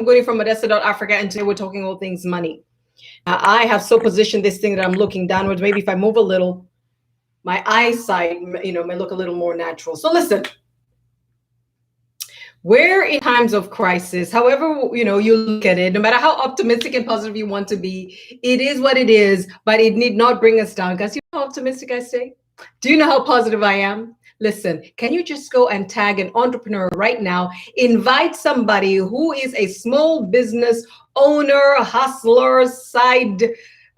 Ngudi from Modesta, Africa, and today we're talking all things money. I have so positioned this thing that I'm looking downwards. Maybe if I move a little, my eyesight, may look a little more natural. So listen, we're in times of crisis. However, you look at it, no matter how optimistic and positive you want to be, it is what it is, but it need not bring us down. Guys, you know how optimistic I stay? Do you know how positive I am? Listen, can you just go and tag an entrepreneur right now? Invite somebody who is a small business owner, hustler, side,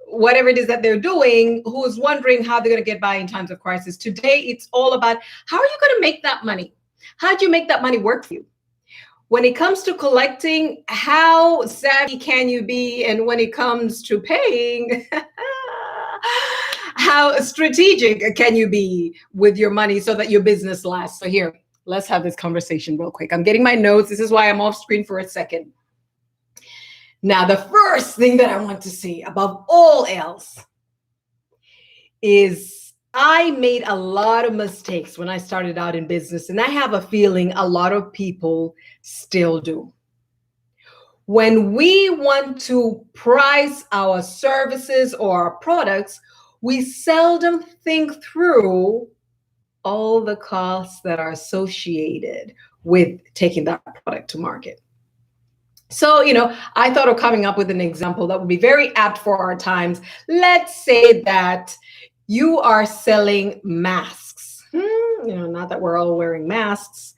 whatever it is that they're doing, who is wondering how they're going to get by in times of crisis. Today, it's all about how are you going to make that money? How do you make that money work for you? When it comes to collecting, how savvy can you be? And when it comes to paying, how strategic can you be with your money so that your business lasts? So here, let's have this conversation real quick. I'm getting my notes. This is why I'm off screen for a second. Now, the first thing that I want to say above all else is I made a lot of mistakes when I started out in business, and I have a feeling a lot of people still do. When we want to price our services or our products, we seldom think through all the costs that are associated with taking that product to market. So, I thought of coming up with an example that would be very apt for our times. Let's say that you are selling masks. Not that we're all wearing masks.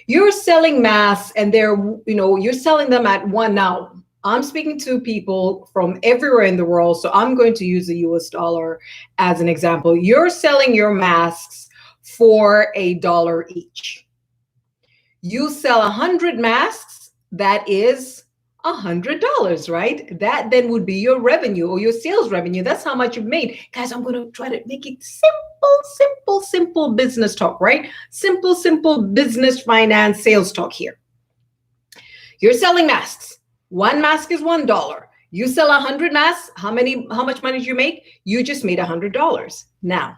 You're selling masks and you're selling them at one. Now, I'm speaking to people from everywhere in the world, so I'm going to use the US dollar as an example. You're selling your masks for $1 each. You sell 100 masks, that is $100, right? That then would be your revenue or your sales revenue. That's how much you've made. Guys, I'm going to try to make it simple business talk, right? Simple business finance sales talk here. You're selling masks. One mask is $1. You sell 100 masks. How much money did you make? You just made $100. Now,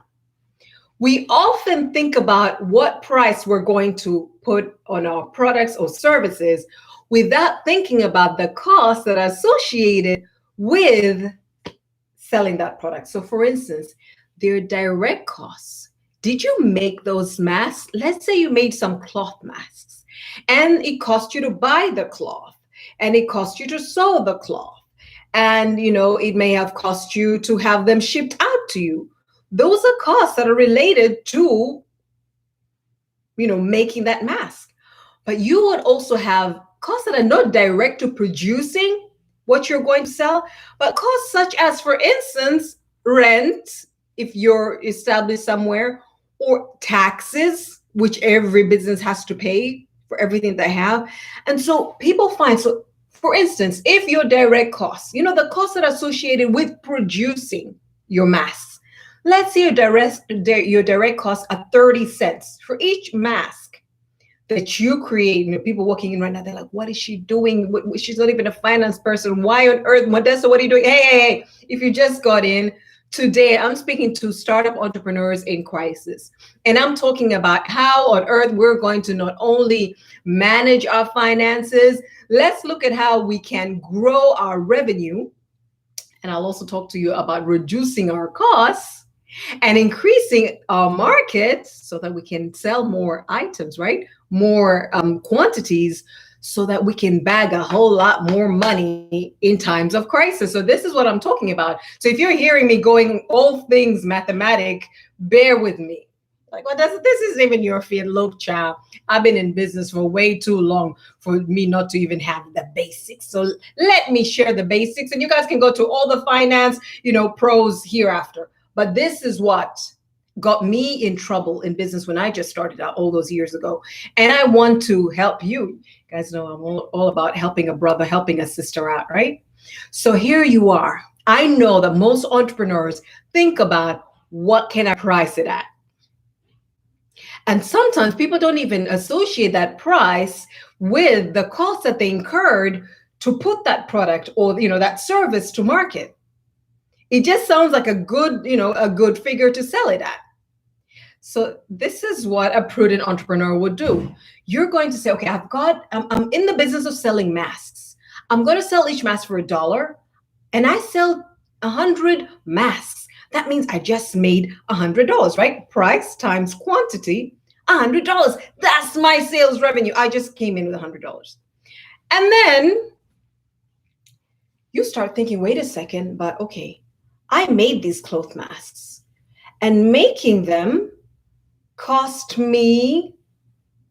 we often think about what price we're going to put on our products or services without thinking about the costs that are associated with selling that product. So for instance, there are direct costs. Did you make those masks? Let's say you made some cloth masks and it cost you to buy the cloth and it cost you to sew the cloth. And, it may have cost you to have them shipped out to you. Those are costs that are related to, making that mask. But you would also have costs that are not direct to producing what you're going to sell, but costs such as, for instance, rent, if you're established somewhere, or taxes, which every business has to pay for everything they have. And so people find, so for instance, if your direct costs, the costs that are associated with producing your masks, let's say your direct costs are 30 cents for each mask that you create. People walking in right now, they're like, what is she doing? She's not even a finance person. Why on earth, Modesta, what are you doing? Hey, if you just got in, today I'm speaking to startup entrepreneurs in crisis. And I'm talking about how on earth we're going to not only manage our finances, let's look at how we can grow our revenue. And I'll also talk to you about reducing our costs and increasing our market so that we can sell more items, right? More quantities so that we can bag a whole lot more money in times of crisis. So this is what I'm talking about. So if you're hearing me going all things mathematic, bear with me. Like, well, this isn't even your field. Look, child, I've been in business for way too long for me not to even have the basics. So let me share the basics and you guys can go to all the finance, pros hereafter. But this is what got me in trouble in business when I just started out all those years ago. And I want to help you. You guys know I'm all about helping a brother, helping a sister out, right? So here you are. I know that most entrepreneurs think about what can I price it at? And sometimes people don't even associate that price with the cost that they incurred to put that product or that service to market. It just sounds like a good figure to sell it at. So this is what a prudent entrepreneur would do. You're going to say, okay, I'm in the business of selling masks. I'm going to sell each mask for $1 and I sell 100 masks. That means I just made $100, right? Price times quantity, $100. That's my sales revenue. I just came in with $100. And then you start thinking, wait a second, but okay, I made these cloth masks and making them cost me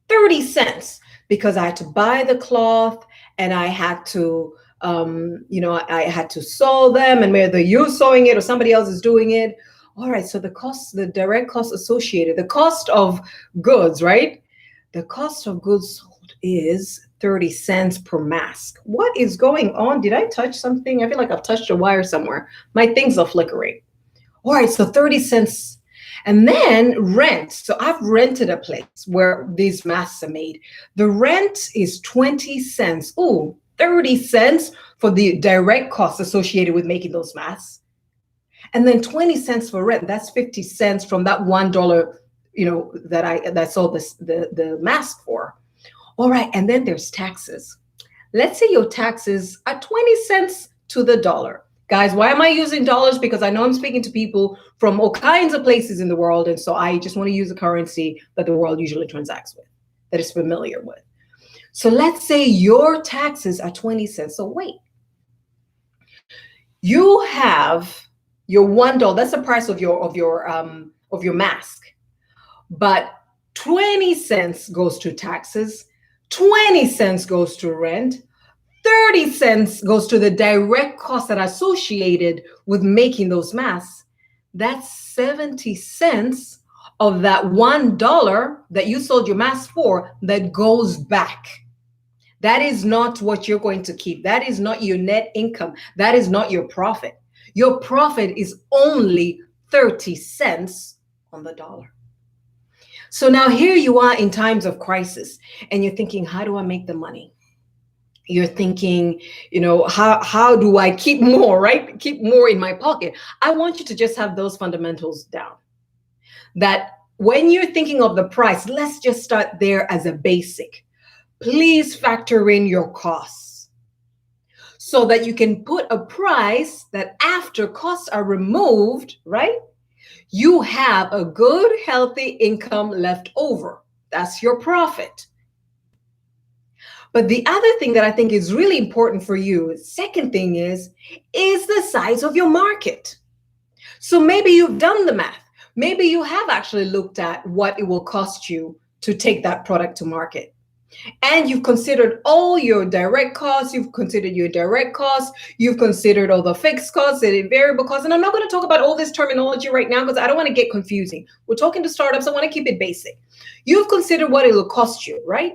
30 cents because I had to buy the cloth and I had to, I had to sew them, and whether you're sewing it or somebody else is doing it. All right, so the cost, the direct cost associated, the cost of goods, right? The cost of goods sold is 30 cents per mask. What is going on? Did I touch something? I feel like I've touched a wire somewhere. My things are flickering. All right, so 30 cents. And then rent. So I've rented a place where these masks are made. The rent is 20 cents. Oh, 30 cents for the direct costs associated with making those masks. And then 20 cents for rent. That's 50 cents from that $1, that I sold the mask for. All right, and then there's taxes. Let's say your taxes are 20 cents to the dollar. Guys, why am I using dollars? Because I know I'm speaking to people from all kinds of places in the world. And so I just want to use a currency that the world usually transacts with, that is familiar with. So let's say your taxes are 20 cents. So wait, you have your $1. That's the price of your mask. But 20 cents goes to taxes, 20 cents goes to rent, 30 cents goes to the direct costs that are associated with making those masks. That's 70 cents of that $1 that you sold your mask for that goes back. That is not what you're going to keep. That is not your net income. That is not your profit. Your profit is only 30 cents on the dollar. So now here you are in times of crisis and you're thinking, how do I make the money? You're thinking, how do I keep more, right? Keep more in my pocket. I want you to just have those fundamentals down. That when you're thinking of the price, let's just start there as a basic. Please factor in your costs so that you can put a price that after costs are removed, right? You have a good, healthy income left over. That's your profit. But the other thing that I think is really important for you, second thing is the size of your market. So maybe you've done the math. Maybe you have actually looked at what it will cost you to take that product to market. And you've considered all your direct costs. You've considered your direct costs. You've considered all the fixed costs and variable costs. And I'm not going to talk about all this terminology right now because I don't want to get confusing. We're talking to startups. I want to keep it basic. You've considered what it will cost you, right?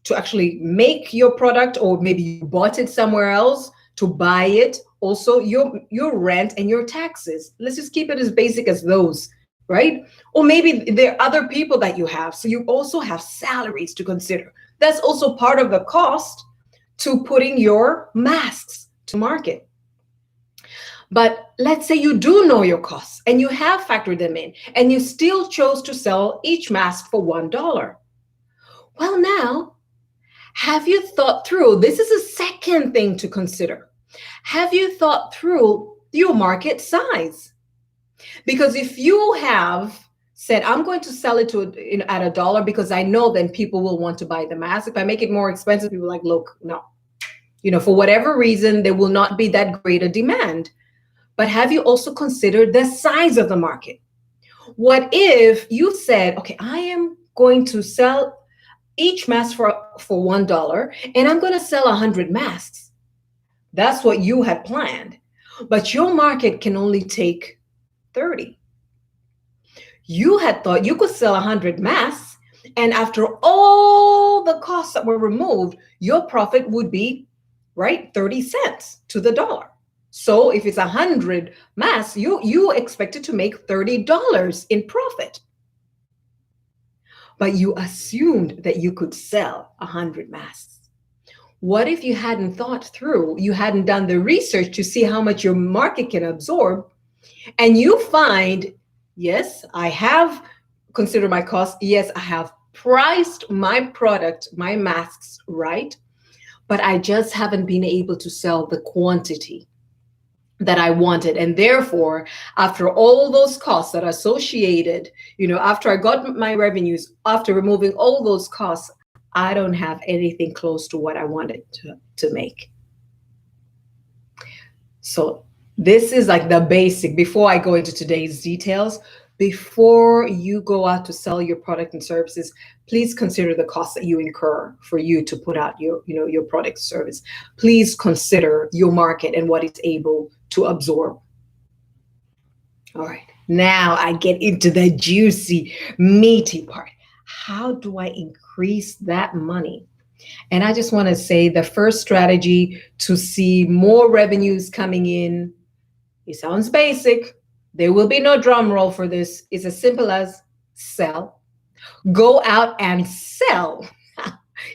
To actually make your product, or maybe you bought it somewhere else to buy it. Also, your rent and your taxes. Let's just keep it as basic as those, right? Or maybe there are other people that you have. So you also have salaries to consider. That's also part of the cost to putting your masks to market. But let's say you do know your costs and you have factored them in and you still chose to sell each mask for $1. Well, now, have you thought through, this is a second thing to consider. Have you thought through your market size? Because if you have said, I'm going to sell it at $1 because I know then people will want to buy the mask. If I make it more expensive, people are like, look, no. For whatever reason, there will not be that great a demand. But have you also considered the size of the market? What if you said, okay, I am going to sell each mask for $1 and I'm going to sell 100 masks. That's what you had planned. But your market can only take 30. You had thought you could sell 100 masks, and after all the costs that were removed, your profit would be, right, 30 cents to the dollar. So if it's 100 masks, you expected to make $30 in profit. But you assumed that you could sell 100 masks. What if you hadn't thought through, you hadn't done the research to see how much your market can absorb, and you find, yes, I have considered my costs. Yes, I have priced my product, my masks right, but I just haven't been able to sell the quantity that I wanted. And therefore, after all those costs that are associated, after I got my revenues, after removing all those costs, I don't have anything close to what I wanted to make. So this is like the basic. Before I go into today's details, before you go out to sell your product and services, please consider the costs that you incur for you to put out your product service. Please consider your market and what it's able to absorb. All right, now I get into the juicy, meaty part. How do I increase that money? And I just want to say the first strategy to see more revenues coming in, it sounds basic. There will be no drum roll for this. It's as simple as sell. Go out and sell.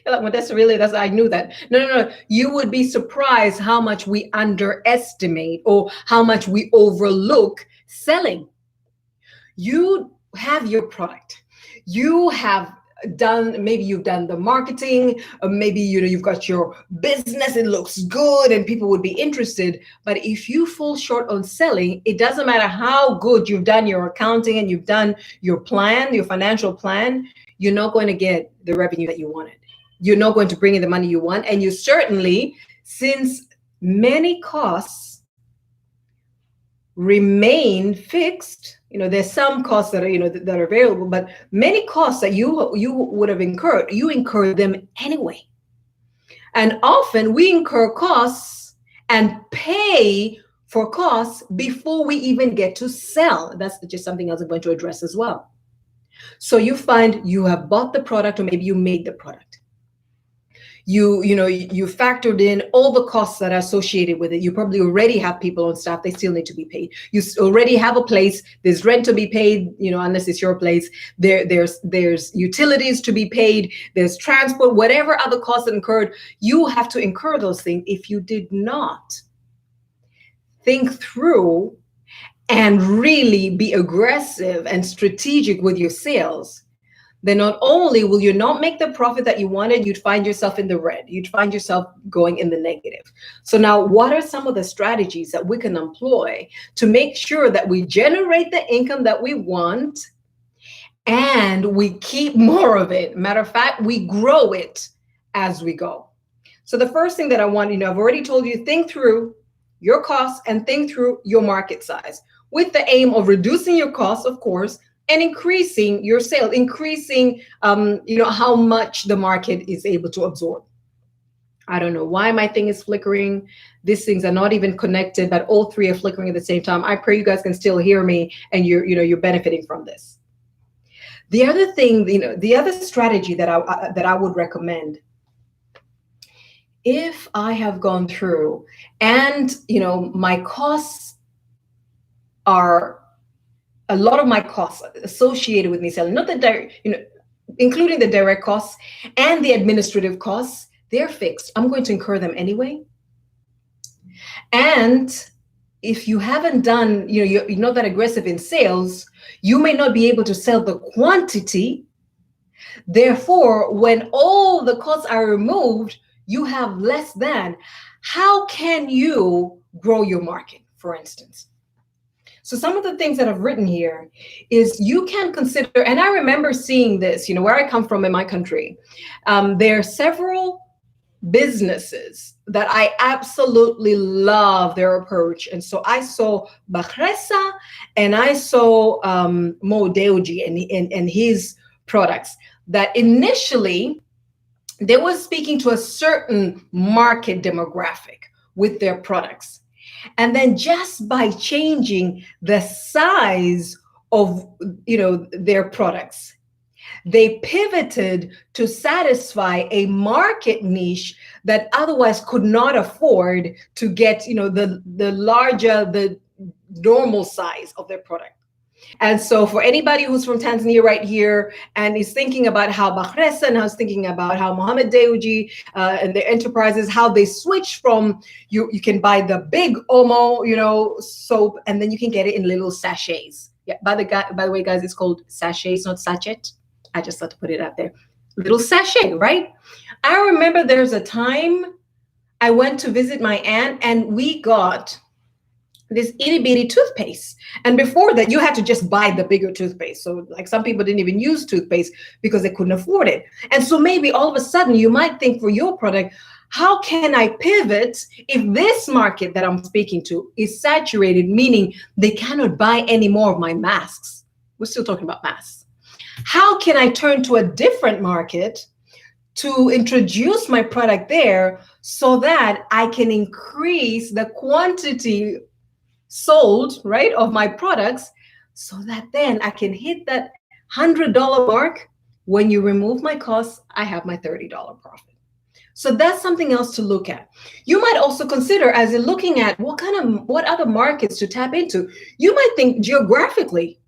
Well, that's I knew that. No. You would be surprised how much we underestimate or how much we overlook selling. You have your product. You have maybe you've done the marketing, or maybe you've got your business, it looks good and people would be interested. But if you fall short on selling, it doesn't matter how good you've done your accounting and you've done your plan, your financial plan, you're not going to get the revenue that you wanted. You're not going to bring in the money you want. And you certainly, since many costs remain fixed, there's some costs that are that are variable, but many costs that you would have incurred, you incur them anyway. And often we incur costs and pay for costs before we even get to sell. That's just something else I'm going to address as well. So you find you have bought the product, or maybe you made the product. You factored in all the costs that are associated with it. You probably already have people on staff. They still need to be paid. You already have a place. There's rent to be paid, unless it's your place. There's utilities to be paid. There's transport, whatever other costs incurred. You have to incur those things. If you did not think through and really be aggressive and strategic with your sales, then not only will you not make the profit that you wanted, you'd find yourself in the red. You'd find yourself going in the negative. So now, what are some of the strategies that we can employ to make sure that we generate the income that we want and we keep more of it? Matter of fact, we grow it as we go. So the first thing that I want, I've already told you, think through your costs and think through your market size with the aim of reducing your costs, of course, and increasing your sales, increasing, how much the market is able to absorb. I don't know why my thing is flickering. These things are not even connected, but all three are flickering at the same time. I pray you guys can still hear me and you're benefiting from this. The other thing, the other strategy that I would recommend, if I have gone through and, my costs are, a lot of my costs associated with me selling, not the direct, including the direct costs and the administrative costs, they're fixed. I'm going to incur them anyway. And if you haven't done, you're not that aggressive in sales, you may not be able to sell the quantity. Therefore, when all the costs are removed, you have less than. How can you grow your market, for instance? So some of the things that I've written here is you can consider, and I remember seeing this, where I come from in my country, there are several businesses that I absolutely love their approach. And so I saw Bahresa and I saw Mo Dewji and his products that initially they were speaking to a certain market demographic with their products. And then just by changing the size of, their products, they pivoted to satisfy a market niche that otherwise could not afford to get, the larger, the normal size of their product. And so for anybody who's from Tanzania right here and is thinking about how Bahresa and is thinking about how Mohammed Dewji and their enterprises, how they switch from, you can buy the big Omo, soap, and then you can get it in little sachets. Yeah, by the way, guys, it's called sachets, not sachet. I just thought to put it out there. Little sachet, right? I remember there's a time I went to visit my aunt and we got this itty bitty toothpaste. And before that, you had to just buy the bigger toothpaste. So, like, some people didn't even use toothpaste because they couldn't afford it. And so, maybe all of a sudden, you might think for your product, how can I pivot if this market that I'm speaking to is saturated, meaning they cannot buy any more of my masks? We're still talking about masks. How can I turn to a different market to introduce my product there so that I can increase the quantity sold, right, of my products, so that then I can hit that $100 mark? When you remove my costs, I have my $30 profit. So that's something else to look at. You might also consider, as in looking at what other markets to tap into, you might think geographically,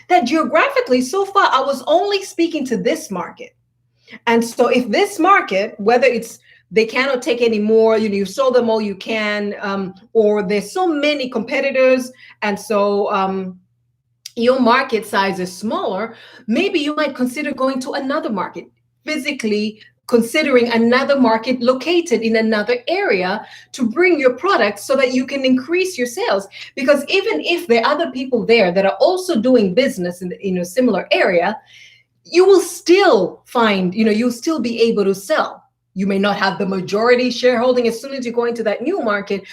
that geographically so far I was only speaking to this market. And so if this market, whether it's they cannot take any more, you've sold them all you can, or there's so many competitors, and so your market size is smaller, maybe you might consider going to another market, physically considering another market located in another area to bring your products so that you can increase your sales. Because even if there are other people there that are also doing business in a similar area, you will still find, you'll still be able to sell. You may not have the majority shareholding as soon as you go into that new market,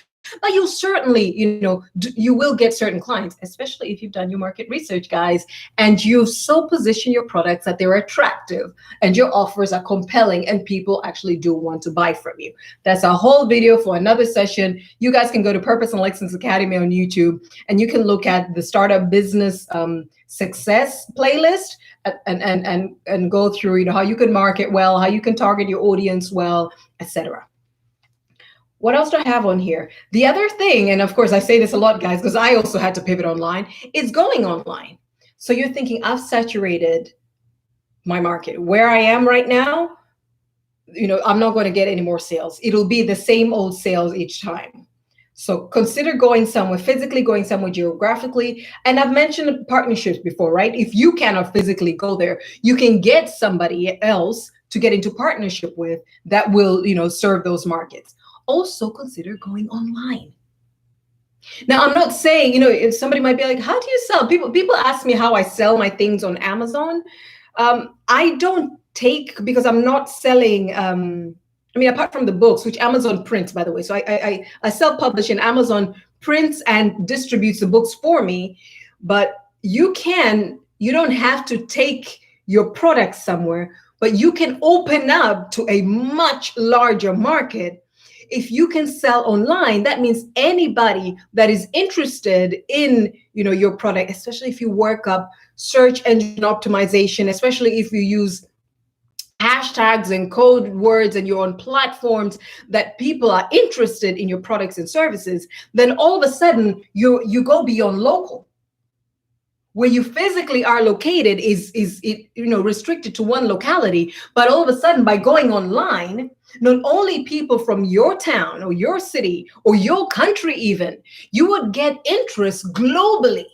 but you'll certainly, you will get certain clients, especially if you've done your market research, guys, and you've so positioned your products that they're attractive and your offers are compelling and people actually do want to buy from you. That's a whole video for another session. You guys can go to Purpose and Excellence Academy on YouTube, and you can look at the Startup Business Success playlist and go through, how you can market well, how you can target your audience well, etc. What else do I have on here? The other thing, and of course I say this a lot, guys, because I also had to pivot online, is going online. So you're thinking, I've saturated my market. Where I am right now, I'm not going to get any more sales. It'll be the same old sales each time. So consider going somewhere, physically going somewhere geographically. And I've mentioned partnerships before, right? If you cannot physically go there, you can get somebody else to get into partnership with that will, serve those markets. Also consider going online. Now, I'm not saying, if somebody might be like, how do you sell? People ask me how I sell my things on Amazon. I don't because I'm not selling, apart from the books, which Amazon prints, by the way. So I self-publish, and Amazon prints and distributes the books for me. But you don't have to take your product somewhere, but you can open up to a much larger market. If you can sell online, that means anybody that is interested in, your product, especially if you work up search engine optimization, especially if you use hashtags and code words and you're on platforms that people are interested in your products and services, then all of a sudden you go beyond local. Where you physically are located is restricted to one locality, but all of a sudden by going online, not only people from your town or your city or your country even, you would get interest globally.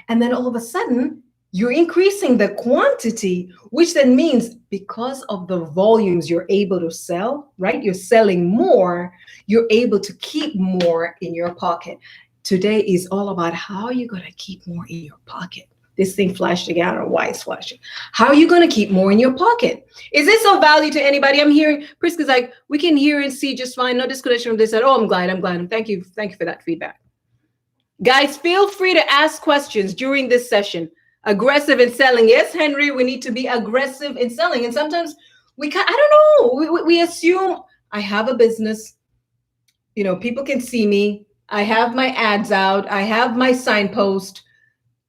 And then all of a sudden, you're increasing the quantity, which then means because of the volumes you're able to sell, right? You're selling more, you're able to keep more in your pocket. Today is all about how you're going to keep more in your pocket. This thing flashed again. I don't know why it's flashing. How are you going to keep more in your pocket? Is this of value to anybody? I'm hearing, Priska's like, we can hear and see just fine. No disconnection from this. Oh, I'm glad. Thank you for that feedback. Guys, feel free to ask questions during this session. Aggressive in selling. Yes, Henry, we need to be aggressive in selling. And sometimes I don't know, we assume I have a business. People can see me. I have my ads out. I have my signpost.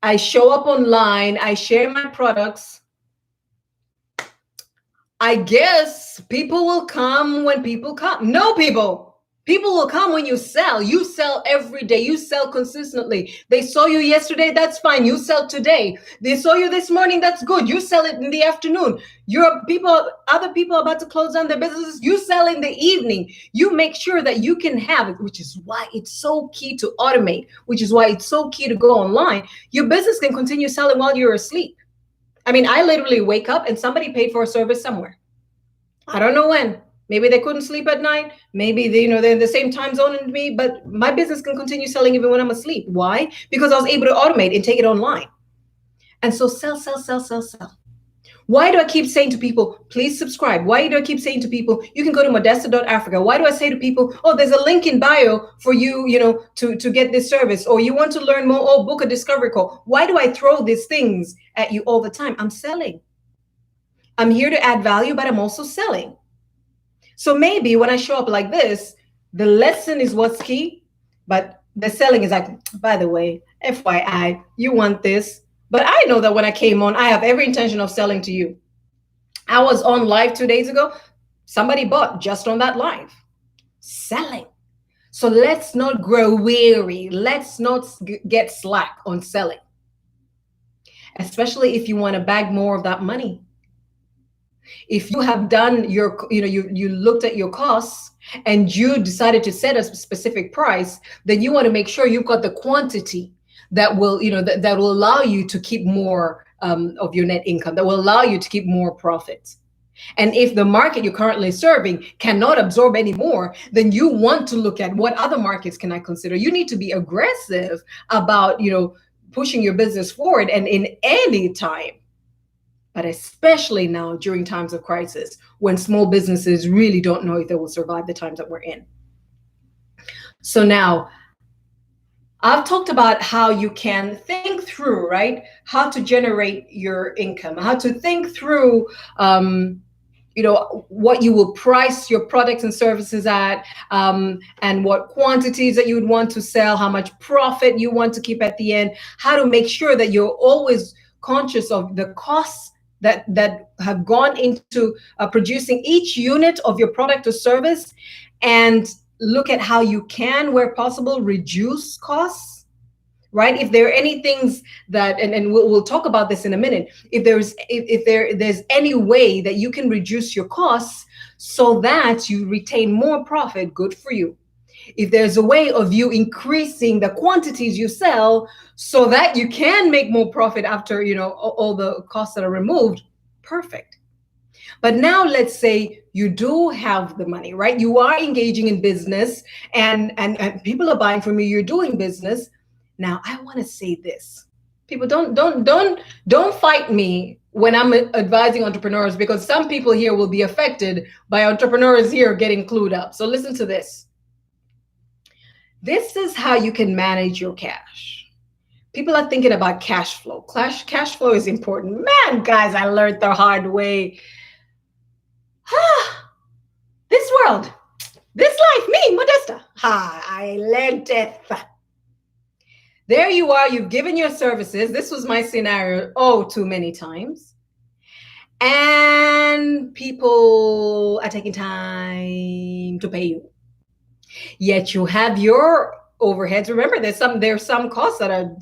I show up online. I share my products. I guess people will come when people come. No, people will come when you sell. You sell every day. You sell consistently. They saw you yesterday. That's fine. You sell today. They saw you this morning. That's good. You sell it in the afternoon. Other people are about to close down their businesses. You sell in the evening. You make sure that you can have it, which is why it's so key to automate, which is why it's so key to go online. Your business can continue selling while you're asleep. I literally wake up and somebody paid for a service somewhere. I don't know when. Maybe they couldn't sleep at night. Maybe they, they're in the same time zone as me, but my business can continue selling even when I'm asleep. Why? Because I was able to automate and take it online. And so sell, sell, sell, sell, sell. Why do I keep saying to people, please subscribe? Why do I keep saying to people, you can go to modesta.africa? Why do I say to people, oh, there's a link in bio for you, to get this service, or you want to learn more, oh, book a discovery call? Why do I throw these things at you all the time? I'm selling. I'm here to add value, but I'm also selling. So maybe when I show up like this, the lesson is what's key, but the selling is like, by the way, FYI, you want this. But I know that when I came on, I have every intention of selling to you. I was on live 2 days ago. Somebody bought just on that live. Selling. So let's not grow weary. Let's not get slack on selling, especially if you want to bag more of that money. If you have done your, you looked at your costs and you decided to set a specific price, then you want to make sure you've got the quantity that will, that will allow you to keep more of your net income, that will allow you to keep more profits. And if the market you're currently serving cannot absorb any more, then you want to look at what other markets can I consider. You need to be aggressive about, pushing your business forward, and in any time. But especially now during times of crisis, when small businesses really don't know if they will survive the times that we're in. So now, I've talked about how you can think through, right? How to generate your income, how to think through, what you will price your products and services at, and what quantities that you would want to sell, how much profit you want to keep at the end, how to make sure that you're always conscious of the costs that have gone into producing each unit of your product or service, and look at how you can, where possible, reduce costs, right? If there are any things that, and we'll talk about this in a minute, if there's any way that you can reduce your costs so that you retain more profit, good for you. If there's a way of you increasing the quantities you sell so that you can make more profit after, all the costs that are removed, perfect. But now let's say you do have the money, right? You are engaging in business and people are buying from you, you're doing business. Now I want to say this. People, don't fight me when I'm advising entrepreneurs, because some people here will be affected by entrepreneurs here getting clued up. So listen to this. This is how you can manage your cash. People are thinking about cash flow. Cash flow is important. Man, guys, I learned the hard way. This world, this life, me, Modesta. I learned it. There you are, you've given your services. This was my scenario, too many times. And people are taking time to pay you. Yet you have your overheads. Remember, there's some costs that are,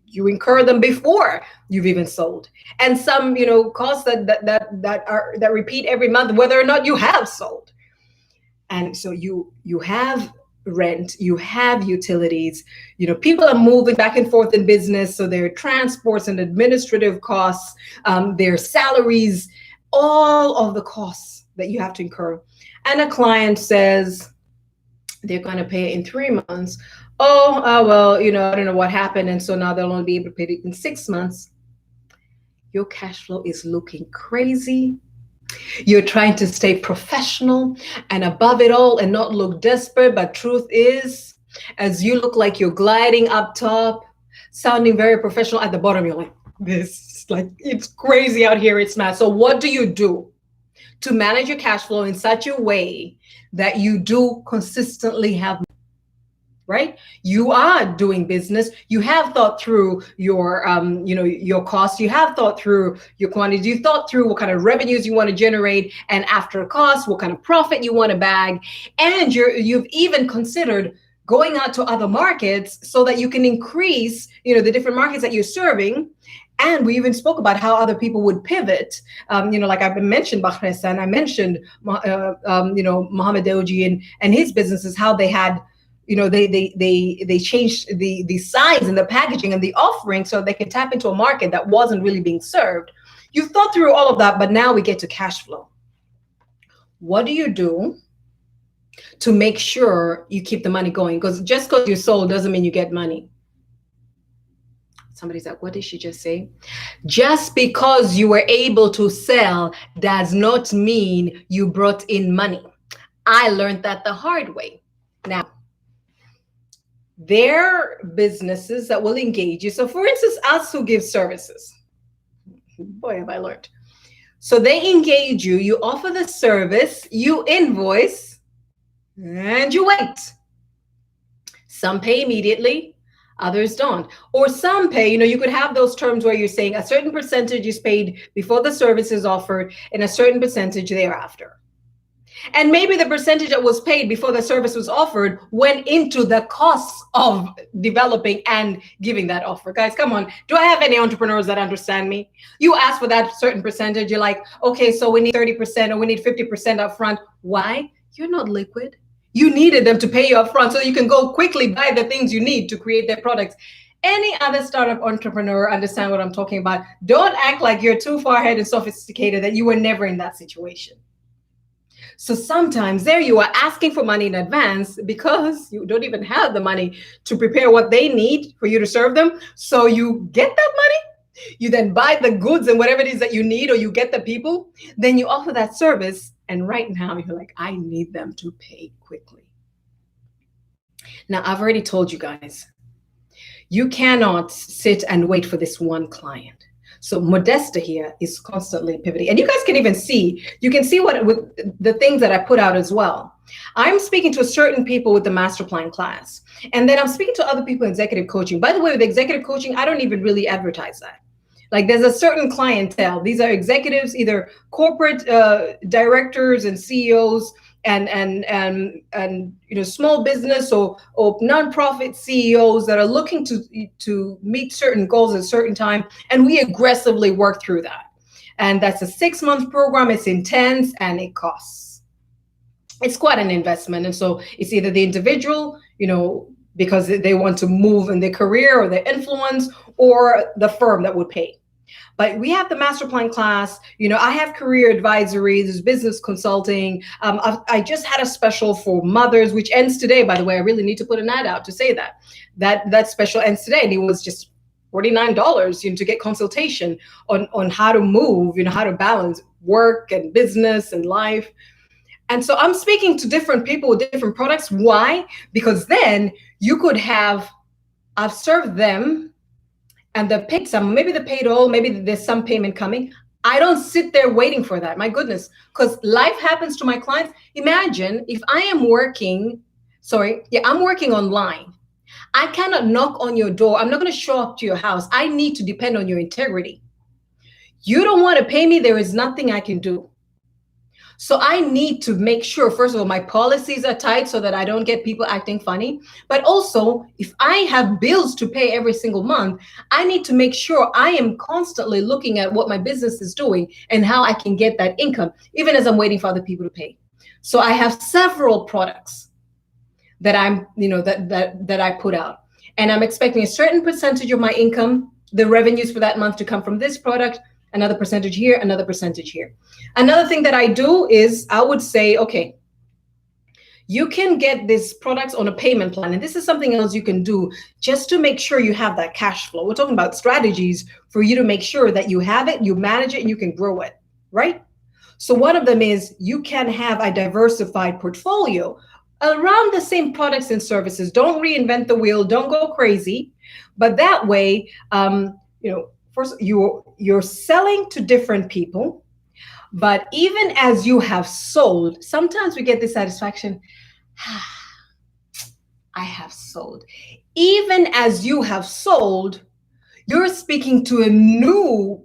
you incur them before you've even sold, and some costs that repeat every month, whether or not you have sold. And so you have rent, you have utilities, people are moving back and forth in business, so there are transports and administrative costs, their salaries, all of the costs that you have to incur. And a client says they're going to pay it in 3 months. Well, I don't know what happened, and so now they'll only be able to pay it in 6 months. Your cash flow is looking crazy. You're trying to stay professional and above it all and not look desperate, but truth is, as you look like you're gliding up top, sounding very professional, at the bottom you're like, it's crazy out here, it's mad. So what do you do to manage your cash flow in such a way that you do consistently have, right? You are doing business. You have thought through your, your costs. You have thought through your quantity. You thought through what kind of revenues you want to generate, and after costs, what kind of profit you want to bag. And you've even considered going out to other markets so that you can increase, the different markets that you're serving. And we even spoke about how other people would pivot. Like I've mentioned Bakhresa, and I mentioned, Mohamed Deoji and his businesses, how they had, they changed the size and the packaging and the offering so they could tap into a market that wasn't really being served. You thought through all of that, but now we get to cash flow. What do you do to make sure you keep the money going? Because just because you sold doesn't mean you get money. Somebody's like, what did she just say? Just because you were able to sell does not mean you brought in money. I learned that the hard way. Now, there are businesses that will engage you. So, for instance, us who give services, boy, have I learned. So, they engage you, you offer the service, you invoice, and you wait. Some pay immediately, others don't. Or some pay, you could have those terms where you're saying a certain percentage is paid before the service is offered and a certain percentage thereafter. And maybe the percentage that was paid before the service was offered went into the costs of developing and giving that offer. Guys, come on. Do I have any entrepreneurs that understand me? You ask for that certain percentage. You're like, okay, so we need 30% or we need 50% up front. Why? You're not liquid. You needed them to pay you up front so you can go quickly buy the things you need to create their products. Any other startup entrepreneur understand what I'm talking about? Don't act like you're too far ahead and sophisticated that you were never in that situation. So sometimes there you are asking for money in advance because you don't even have the money to prepare what they need for you to serve them. So you get that money, you then buy the goods and whatever it is that you need, or you get the people, then you offer that service. And right now you're like, I need them to pay quickly. Now, I've already told you guys, you cannot sit and wait for this one client. So Modesta here is constantly pivoting. And you guys can even see, you can see what with the things that I put out as well. I'm speaking to certain people with the master plan class. And then I'm speaking to other people in executive coaching. By the way, with executive coaching, I don't even really advertise that. Like there's a certain clientele. These are executives, either corporate directors and CEOs, and small business or nonprofit CEOs that are looking to meet certain goals at a certain time, and we aggressively work through that. And that's a 6-month program. It's intense and it costs. It's quite an investment. And so it's either the individual, because they want to move in their career or their influence, or the firm that would pay. But we have the master plan class. I have career advisory. There's business consulting. I just had a special for mothers, which ends today. By the way, I really need to put an ad out to say that special ends today, and it was just $49, to get consultation on how to move, how to balance work and business and life. And so I'm speaking to different people with different products. Why? Because then you could have, I've served them, and they've paid some, maybe they paid all, maybe there's some payment coming. I don't sit there waiting for that. My goodness, because life happens to my clients. Imagine if I am working online. I cannot knock on your door. I'm not going to show up to your house. I need to depend on your integrity. You don't want to pay me. There is nothing I can do. So I need to make sure, first of all, my policies are tight so that I don't get people acting funny. But also, if I have bills to pay every single month, I need to make sure I am constantly looking at what my business is doing and how I can get that income, even as I'm waiting for other people to pay. So I have several products that I'm, that I put out. And I'm expecting a certain percentage of my income, the revenues for that month, to come from this product, another percentage here, another percentage here. Another thing that I do is I would say, okay, you can get these products on a payment plan. And this is something else you can do just to make sure you have that cash flow. We're talking about strategies for you to make sure that you have it, you manage it, and you can grow it, right? So one of them is you can have a diversified portfolio around the same products and services. Don't reinvent the wheel. Don't go crazy. But that way, first, you're selling to different people, but even as you have sold, sometimes we get the satisfaction, I have sold. Even as you have sold, you're speaking to a new,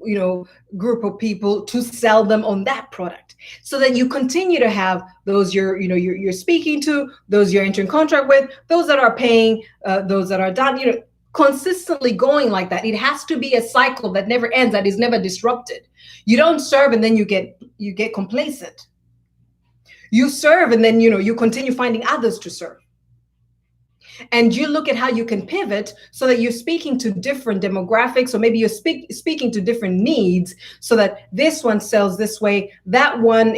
group of people to sell them on that product, so that you continue to have those you're speaking to, those you're entering contract with, those that are paying, those that are done, consistently going like that. It has to be a cycle that never ends, that is never disrupted. You don't serve and then you get complacent. You serve and then you continue finding others to serve. And you look at how you can pivot so that you're speaking to different demographics, or maybe you're speaking to different needs, so that this one sells this way, that one,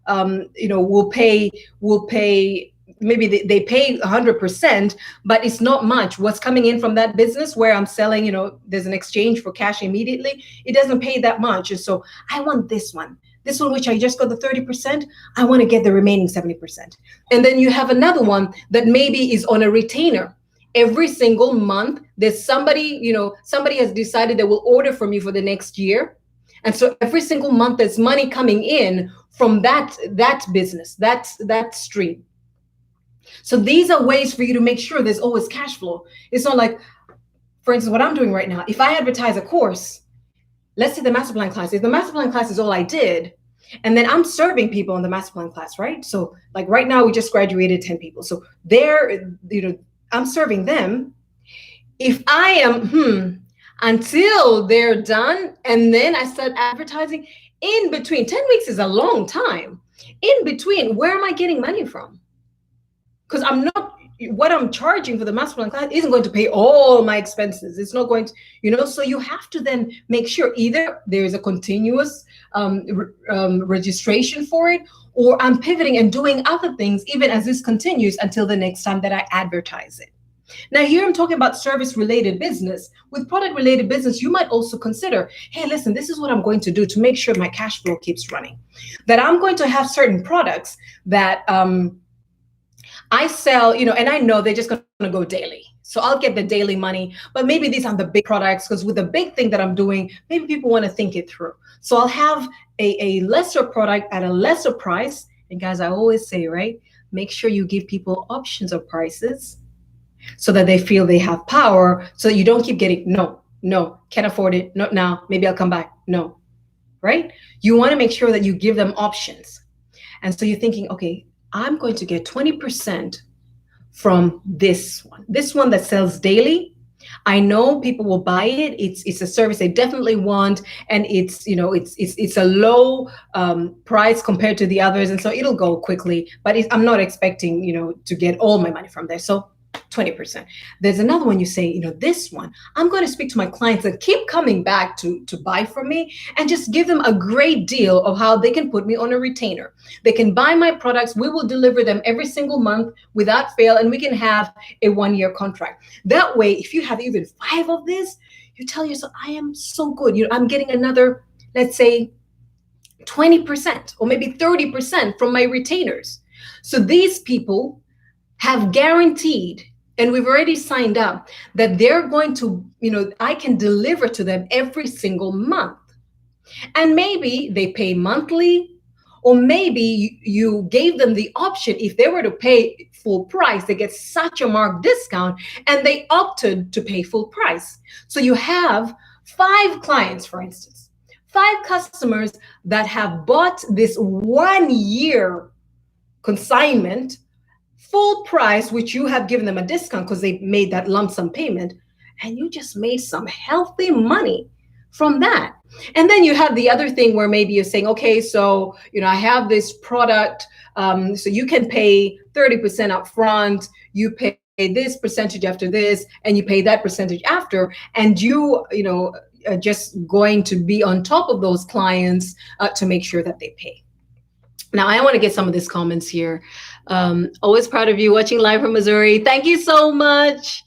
will pay. Maybe they pay 100%, but it's not much. What's coming in from that business where I'm selling, there's an exchange for cash immediately. It doesn't pay that much. And so I want this one. This one, which I just got the 30%, I want to get the remaining 70%. And then you have another one that maybe is on a retainer. Every single month, there's somebody has decided they will order from you for the next year. And so every single month, there's money coming in from that business, that stream. So these are ways for you to make sure there's always cash flow. It's not like, for instance, what I'm doing right now. If I advertise a course, let's say the master plan class, if the master plan class is all I did, and then I'm serving people in the master plan class, right? So like right now, we just graduated 10 people. So I'm serving them. If I am, until they're done, and then I start advertising, in between, 10 weeks is a long time. In between, where am I getting money from? Because what I'm charging for the master plan class isn't going to pay all my expenses. It's not going to, so you have to then make sure either there's a continuous registration for it, or I'm pivoting and doing other things even as this continues until the next time that I advertise it. Now, here I'm talking about service-related business. With product-related business, you might also consider, hey, listen, this is what I'm going to do to make sure my cash flow keeps running. That I'm going to have certain products that I sell, and I know they're just going to go daily. So I'll get the daily money, but maybe these aren't the big products, because with the big thing that I'm doing, maybe people want to think it through. So I'll have a lesser product at a lesser price. And guys, I always say, right, make sure you give people options of prices so that they feel they have power, so that you don't keep getting, no, can't afford it, not now, maybe I'll come back, no, right? You want to make sure that you give them options. And so you're thinking, okay, I'm going to get 20% from this one that sells daily. I know people will buy it. It's a service they definitely want, and it's a low price compared to the others, and so it'll go quickly. But I'm not expecting to get all my money from there. So 20%. There's another one you say, this one, I'm going to speak to my clients that keep coming back to buy from me, and just give them a great deal of how they can put me on a retainer. They can buy my products. We will deliver them every single month without fail, and we can have a 1-year contract. That way, if you have even 5 of this, you tell yourself, I am so good. I'm getting another, let's say, 20% or maybe 30% from my retainers. So these people have guaranteed, and we've already signed up, that they're going to, I can deliver to them every single month. And maybe they pay monthly, or maybe you gave them the option, if they were to pay full price, they get such a marked discount, and they opted to pay full price. So you have 5 clients, for instance, 5 customers that have bought this 1-year consignment full price, which you have given them a discount because they made that lump sum payment, and you just made some healthy money from that. And then you have the other thing where maybe you're saying, okay, so I have this product, so you can pay 30% up front, you pay this percentage after this, and you pay that percentage after, and you are just going to be on top of those clients to make sure that they pay. Now, I want to get some of these comments here. Always proud of you, watching live from Missouri. Thank you so much.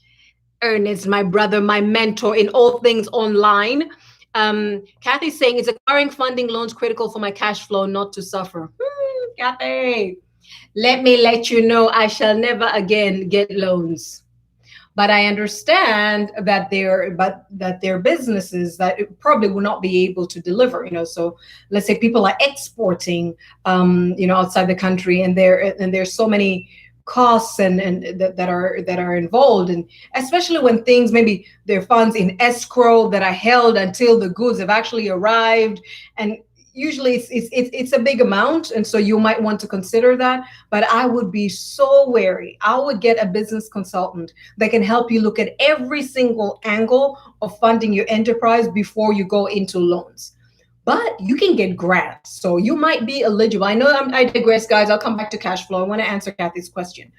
Ernest, my brother, my mentor in all things online. Kathy's saying, is acquiring funding loans critical for my cash flow not to suffer? Kathy, let me let you know, I shall never again get loans. But I understand that they're businesses that probably will not be able to deliver. So let's say people are exporting, outside the country, and there's so many costs and that are involved, and especially when things, maybe there are funds in escrow that are held until the goods have actually arrived, and usually it's a big amount, and so you might want to consider that. But I would be so wary. I would get a business consultant that can help you look at every single angle of funding your enterprise before you go into loans. But you can get grants, so you might be eligible. I know I digress, guys. I'll come back to cash flow. I want to answer Kathy's question.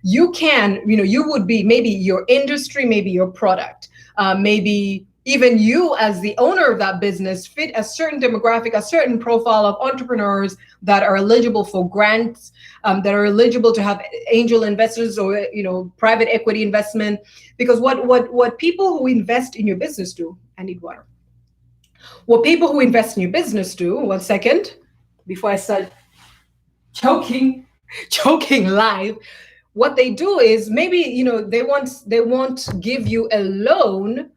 you can, you would be maybe your industry, maybe your product, maybe even you as the owner of that business fit a certain demographic, a certain profile of entrepreneurs that are eligible for grants, that are eligible to have angel investors or private equity investment. Because what people who invest in your business do, I need water. What people who invest in your business do, one second, before I start choking, choking live, what they do is maybe they won't give you a loan,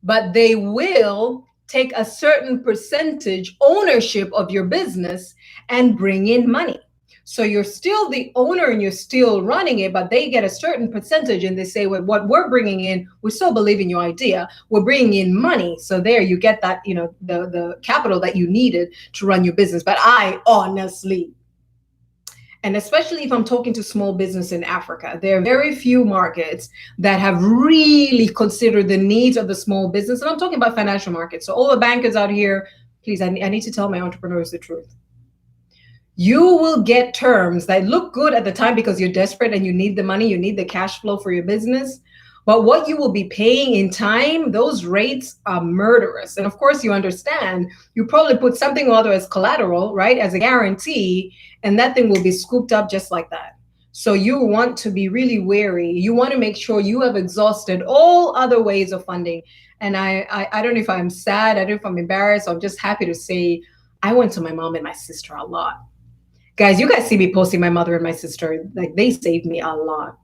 but they will take a certain percentage ownership of your business and bring in money. So you're still the owner and you're still running it, but they get a certain percentage and they say, well, what we're bringing in, we still believe in your idea. We're bringing in money. So there you get that, the capital that you needed to run your business. But I honestly, and especially if I'm talking to small business in Africa, there are very few markets that have really considered the needs of the small business. And I'm talking about financial markets. So all the bankers out here, please, I need to tell my entrepreneurs the truth. You will get terms that look good at the time because you're desperate and you need the money, you need the cash flow for your business. But what you will be paying in time, those rates are murderous. And of course, you understand, you probably put something or other as collateral, right, as a guarantee, and that thing will be scooped up just like that. So you want to be really wary. You want to make sure you have exhausted all other ways of funding. And I don't know if I'm sad, I don't know if I'm embarrassed. I'm just happy to say I went to my mom and my sister a lot. Guys, you guys see me posting my mother and my sister. Like, they saved me a lot.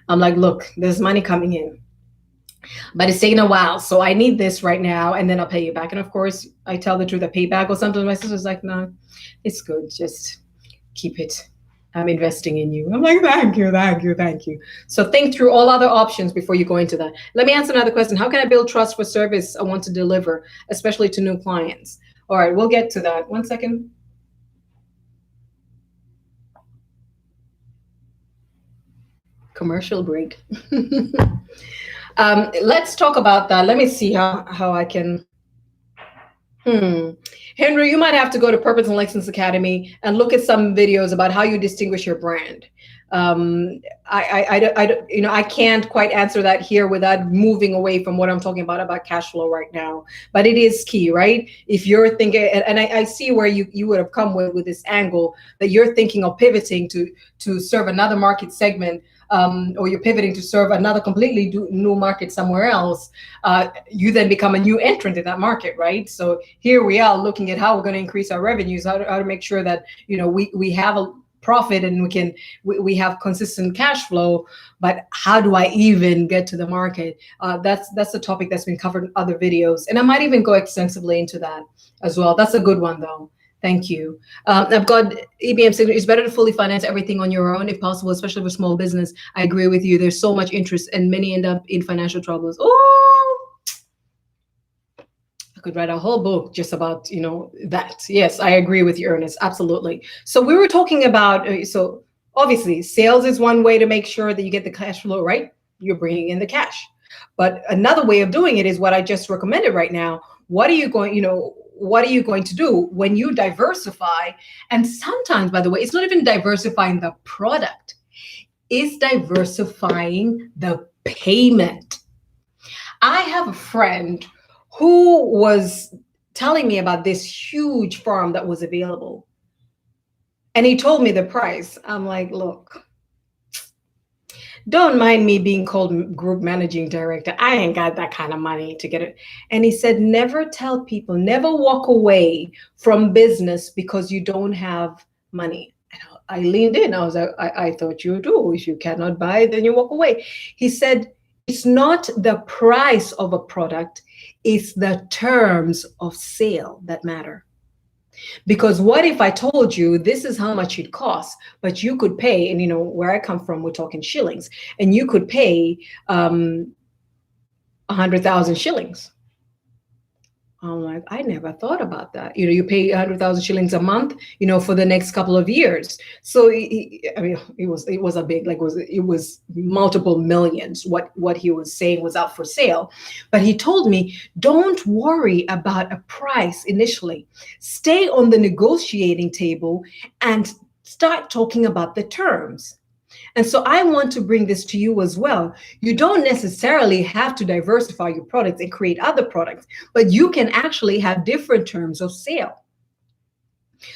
I'm like, look, there's money coming in, but it's taking a while. So I need this right now, and then I'll pay you back. And of course, I tell the truth, I pay back. Or sometimes my sister's like, no, it's good. Just keep it. I'm investing in you. I'm like, thank you, thank you, thank you. So think through all other options before you go into that. Let me answer another question. How can I build trust for service I want to deliver, especially to new clients? All right, we'll get to that. One second. Commercial break. Let's talk about that. Let me see how I can. Henry, you might have to go to Purpose and Lexington Academy and look at some videos about how you distinguish your brand. I can't quite answer that here without moving away from what I'm talking about cash flow right now. But it is key, right? If you're thinking, and I see where you would have come with this angle that you're thinking of pivoting to serve another market segment. Or you're pivoting to serve another completely new market somewhere else, you then become a new entrant in that market, right? So here we are looking at how we're going to increase our revenues, how to make sure that we have a profit and we have consistent cash flow. But how do I even get to the market? That's a topic that's been covered in other videos, and I might even go extensively into that as well. That's a good one though. Thank you. I've got EBM saying it's better to fully finance everything on your own if possible, especially for small business. I agree with you. There's so much interest and many end up in financial troubles. Oh, I could write a whole book just about, that. Yes, I agree with you, Ernest. Absolutely. So we were talking about, so obviously sales is one way to make sure that you get the cash flow, right? You're bringing in the cash. But another way of doing it is what I just recommended right now. What are you going to do when you diversify? And sometimes, by the way, it's not even diversifying the product, it's diversifying the payment. I have a friend who was telling me about this huge farm that was available. And he told me the price. I'm like, look, don't mind me being called group managing director. I ain't got that kind of money to get it. And he said, never tell people, never walk away from business because you don't have money. And I leaned in. I was like, I thought you do. If you cannot buy, then you walk away. He said, it's not the price of a product, it's the terms of sale that matter. Because what if I told you this is how much it costs, but you could pay, and where I come from, we're talking shillings, and you could pay 100,000 shillings. I'm like, I never thought about that. You pay 100,000 shillings a month, for the next couple of years. So it was a big, it was multiple millions. What he was saying was out for sale, but he told me, don't worry about a price initially. Stay on the negotiating table and start talking about the terms. And so I want to bring this to you as well. You don't necessarily have to diversify your products and create other products, but you can actually have different terms of sale.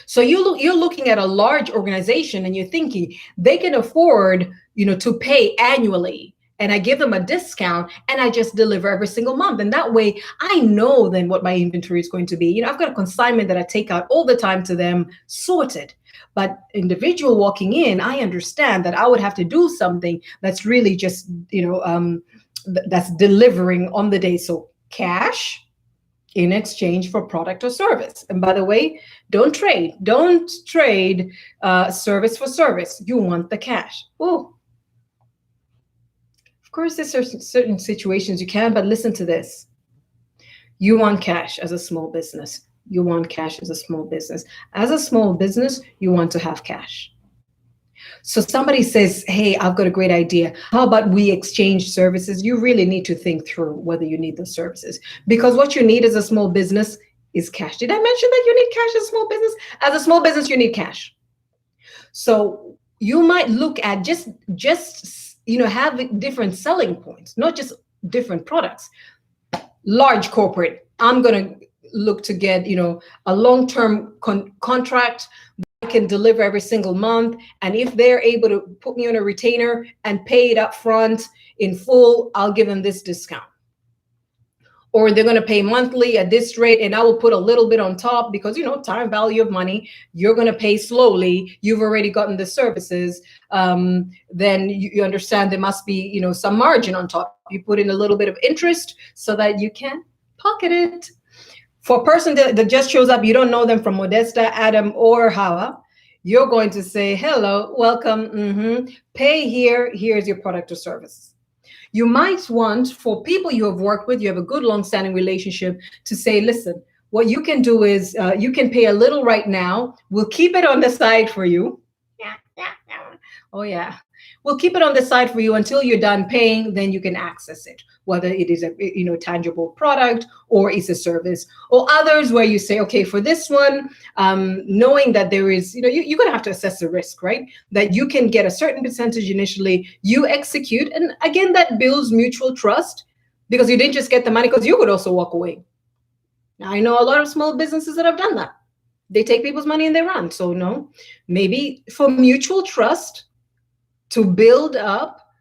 So you're looking at a large organization and you're thinking they can afford, to pay annually, and I give them a discount and I just deliver every single month. And that way I know then what my inventory is going to be. I've got a consignment that I take out all the time to them sorted. But individual walking in, I understand that I would have to do something that's really just, that's delivering on the day. So cash in exchange for product or service. And by the way, don't trade service for service. You want the cash. Oh, of course, there's certain situations you can, but listen to this. You want cash as a small business. You want cash as a small business. As a small business, you want to have cash. So somebody says, hey, I've got a great idea. How about we exchange services? You really need to think through whether you need those services, because what you need as a small business is cash. Did I mention that you need cash as a small business? As a small business, you need cash. So you might look at just have different selling points, not just different products. Large corporate, I'm going to look to get, a long-term contract I can deliver every single month. And if they're able to put me on a retainer and pay it up front in full, I'll give them this discount. Or they're going to pay monthly at this rate, and I will put a little bit on top because, time value of money, you're going to pay slowly. You've already gotten the services. Then you understand there must be, some margin on top. You put in a little bit of interest so that you can pocket it. For a person that just shows up, you don't know them from Modesta, Adam, or Hawa, you're going to say, hello, welcome, pay here, here's your product or service. You might want, for people you have worked with, you have a good long-standing relationship, to say, listen, what you can do is you can pay a little right now. We'll keep it on the side for you. Oh, yeah. We'll keep it on the side for you until you're done paying, then you can access it, whether it is a tangible product or it's a service, or others where you say, okay, for this one, knowing that there is, you're going to have to assess the risk, right? That you can get a certain percentage initially, you execute. And again, that builds mutual trust, because you didn't just get the money, because you could also walk away. Now, I know a lot of small businesses that have done that. They take people's money and they run. So no, maybe for mutual trust, to build up,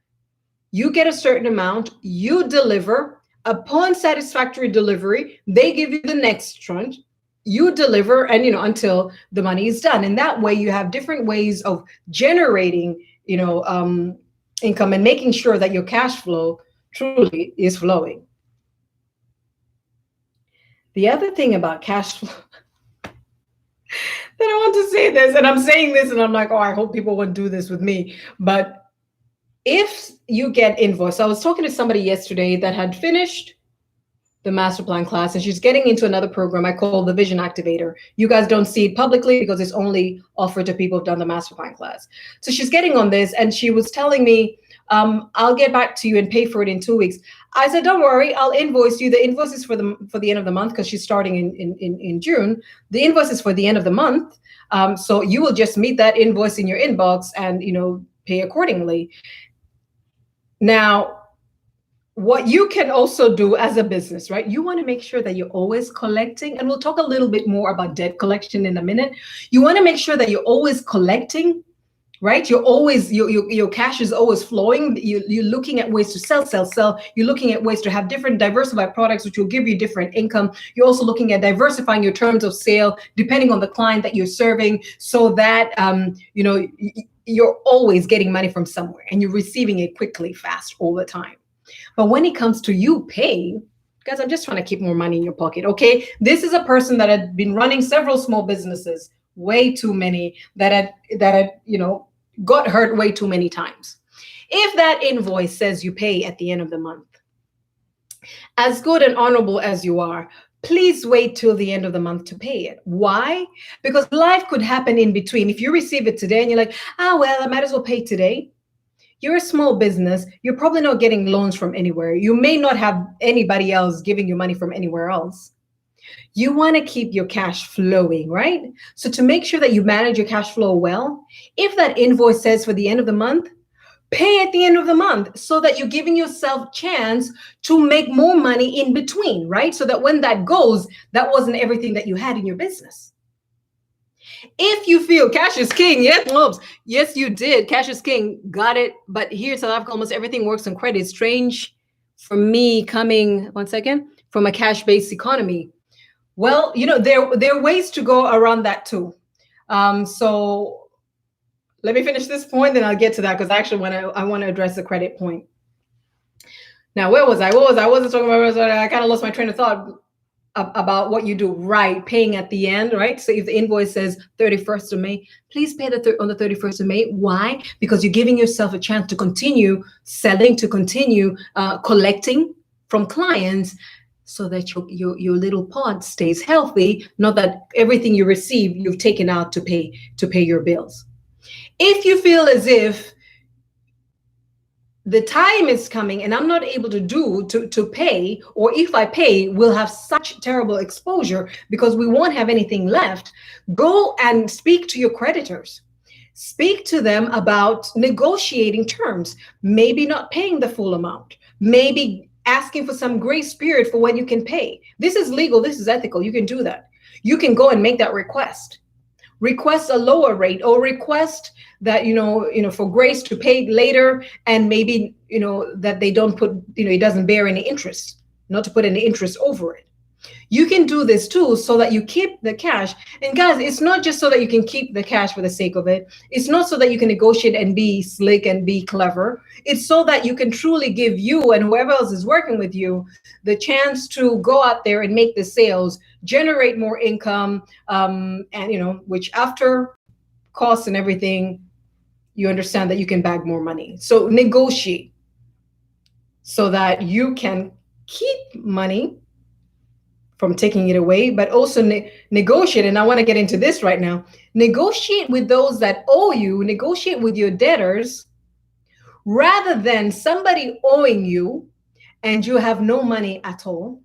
you get a certain amount, you deliver. Upon satisfactory delivery, they give you the next tranche, you deliver, and until the money is done. And that way you have different ways of generating income and making sure that your cash flow truly is flowing. The other thing about cash flow that I want to say this, and I'm saying this and I'm like, oh, I hope people won't do this with me. But if you get invoiced, I was talking to somebody yesterday that had finished the master plan class, and she's getting into another program I call the Vision Activator. You guys don't see it publicly because it's only offered to people who've done the master plan class. So she's getting on this, and she was telling me, I'll get back to you and pay for it in 2 weeks. I said, don't worry, I'll invoice you. The invoice is for the end of the month, because she's starting in June. The invoice is for the end of the month. So you will just meet that invoice in your inbox and pay accordingly. Now, what you can also do as a business, right? You want to make sure that you're always collecting, and we'll talk a little bit more about debt collection in a minute. You want to make sure that you're always collecting, right? You're always, your cash is always flowing. You're looking at ways to sell. You're looking at ways to have different diversified products, which will give you different income. You're also looking at diversifying your terms of sale, depending on the client that you're serving, so that, you're always getting money from somewhere and you're receiving it quickly, fast, all the time. But when it comes to you paying, guys, I'm just trying to keep more money in your pocket, okay? This is a person that had been running several small businesses, way too many, that had got hurt way too many times. If that invoice says you pay at the end of the month, as good and honorable as you are, please wait till the end of the month to pay it. Why? Because life could happen in between. If you receive it today and you're like, well, I might as well pay today. You're a small business. You're probably not getting loans from anywhere. You may not have anybody else giving you money from anywhere else. You want to keep your cash flowing, right? So to make sure that you manage your cash flow well, if that invoice says for the end of the month, Pay at the end of the month so that you're giving yourself chance to make more money in between, right? So that when that goes, that wasn't everything that you had in your business. If you feel cash is king, yes, Mobs, yes, you did. Cash is king, got it. But here in South Africa, almost everything works on credit. Strange for me coming, one second, from a cash-based economy. Well, there are ways to go around that too. So let me finish this point, then I'll get to that because I want to address the credit point. Now, where was I? I wasn't talking about. I kind of lost my train of thought about what you do, right? Paying at the end, right? So if the invoice says 31st of May, please pay on the 31st of May. Why? Because you're giving yourself a chance to continue selling, to continue collecting from clients, so that your little pot stays healthy. Not that everything you receive you've taken out to pay your bills. If you feel as if the time is coming and I'm not able to pay, or if I pay, we'll have such terrible exposure because we won't have anything left, go and speak to your creditors. Speak to them about negotiating terms, maybe not paying the full amount, maybe asking for some grace period for when you can pay. This is legal, this is ethical, you can do that. You can go and make that request. Request a lower rate, or request that for grace to pay later, and maybe that they don't put it doesn't bear any interest, not to put any interest over it. You can do this too, so that you keep the cash. And guys, it's not just so that you can keep the cash for the sake of it. It's not so that you can negotiate and be slick and be clever. It's so that you can truly give you and whoever else is working with you the chance to go out there and make the sales, generate more income, and which after costs and everything, you understand that you can bag more money. So negotiate so that you can keep money from taking it away, but also negotiate. And I want to get into this right now. Negotiate with those that owe you, negotiate with your debtors, rather than somebody owing you and you have no money at all.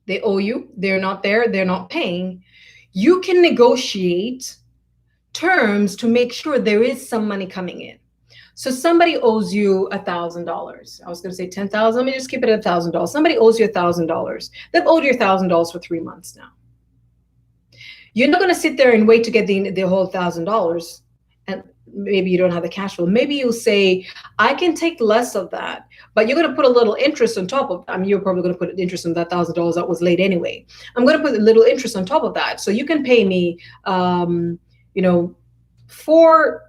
They owe you, they're not there, they're not paying. You can negotiate terms to make sure there is some money coming in. So somebody owes you $1,000. I was going to say 10,000. Let me just keep it at $1,000. Somebody owes you $1,000. They've owed you $1,000 for 3 months now. You're not going to sit there and wait to get the whole $1,000, and maybe you don't have the cash flow. Maybe you'll say, I can take less of that, but you're going to put a little interest on top of that. I mean, you're probably going to put interest on that $1,000 that was late anyway. I'm going to put a little interest on top of that. So you can pay me, four